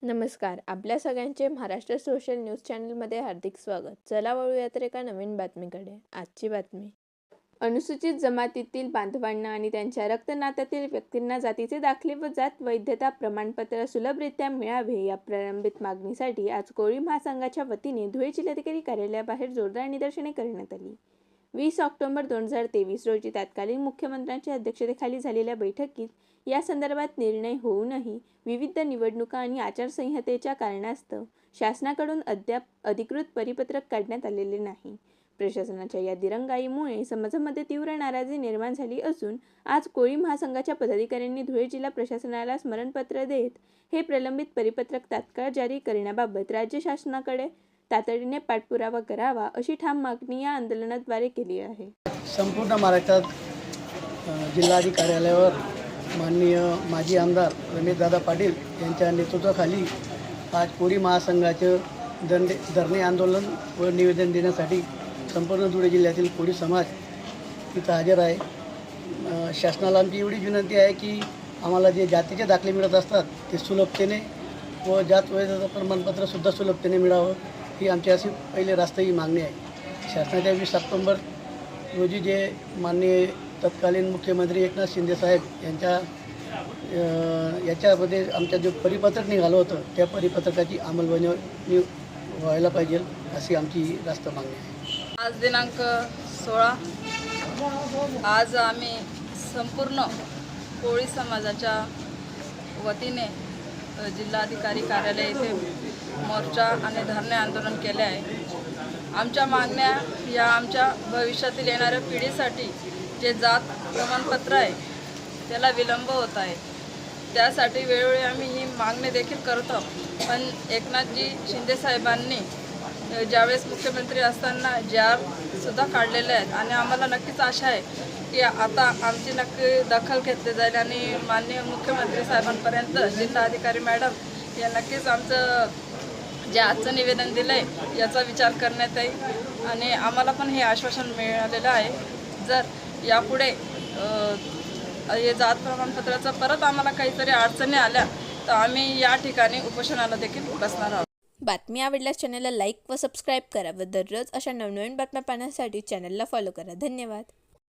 नमस्कार. आपल्या सगळ्यांचे महाराष्ट्र सोशल न्यूज चॅनलमध्ये हार्दिक स्वागत. चला वळूया तर एका नवीन बातमीकडे. आजची बातमी. अनुसूचित जमातीतील बांधवांना आणि त्यांच्या रक्तनात्यातील व्यक्तींना जातीचे दाखले व जात वैधता प्रमाणपत्र सुलभरित्या मिळावे या प्रलंबित मागणीसाठी आज कोळी महासंघाच्या वतीने धुळे जिल्हाधिकारी कार्यालयाबाहेर जोरदार निदर्शने करण्यात आली. 20 ऑक्टोबर 2023 रोजी तत्कालीन मुख्यमंत्र्यांच्या अध्यक्षतेखाली झालेल्या बैठकीत या संदर्भात निर्णय होऊनही विविध निवडणुका आणि आचारसंहितेच्या कारणास्तव शासनाकडून अद्याप अधिकृत परिपत्रक काढण्यात आलेले नाही. प्रशासनाच्या या दिरंगाईमुळे समाजामध्ये तीव्र नाराजी निर्माण झाली असून आज कोळी महासंघाच्या पदाधिकाऱ्यांनी धुळे जिल्हा प्रशासनाला स्मरणपत्र देत हे प्रलंबित परिपत्रक तात्काळ जारी करण्याबाबत राज्य शासनाकडे तातडीने पाठपुरावा करावा अशी ठाम मागणी या आंदोलनाद्वारे केली आहे. संपूर्ण महाराष्ट्रात जिल्हाधिकारी कार्यालयावर माननीय माजी आमदार रमेशदादा पाटील यांच्या नेतृत्वाखाली आज कोळी महासंघाचं धरणे आंदोलन व निवेदन देण्यासाठी संपूर्ण धुळे जिल्ह्यातील कोळी समाज इथं हजर आहे. शासनाला आमची एवढी विनंती आहे की आम्हाला जे जातीचे दाखले मिळत असतात ते सुलभतेने व जात वैधता प्रमाणपत्रसुद्धा सुलभतेने मिळावं ही आमची अशी पहिले राष्ट्रीय मागणी आहे. शासनाच्या 20 ऑक्टोबर रोजी जे माननीय तत्कालीन मुख्यमंत्री एकनाथ शिंदे साहेब याच्यामध्ये आमच्या जे परिपत्रक निघालं होतं त्या परिपत्रकाची अंमलबजावणी व्हायला पाहिजे अशी आमची रास्त मागणी आहे. आज दिनांक 16 आज आम्ही संपूर्ण कोळी समाजाच्या वतीने जिल्हाधिकारी कार्यालय येथे मोर्चा आणि धरणे आंदोलन केले आहे. आमच्या मागण्या या आमच्या भविष्यातील येणाऱ्या पिढीसाठी जे जात प्रमाणपत्र आहे त्याला विलंब होत आहे. त्यासाठी वेळोवेळी आम्ही ही मागणी देखील करतो. पण एकनाथजी शिंदे साहेबांनी ज्यावेळेस मुख्यमंत्री असताना सुद्धा काढलेले आहेत आणि आम्हाला नक्कीच आशा आहे की आता आमची नक्की दखल घेतली जाईल आणि माननीय मुख्यमंत्री साहेबांपर्यंत जिल्हाधिकारी मॅडम या नक्कीच आमचं जे आजचं निवेदन दिलं आहे याचा विचार करण्यात येईल आणि आम्हाला पण हे आश्वासन मिळालेलं आहे. जर यापुढे हे जात प्रमाणपत्राचं परत आम्हाला काहीतरी अडचणी आल्या तर आम्ही या ठिकाणी उपोषणाला देखील बसणार आहोत. बातमी आवडल्यास चॅनलला लाईक व सबस्क्राईब करा व दररोज अशा नवनवीन बातम्या पाहण्यासाठी चॅनलला फॉलो करा. धन्यवाद.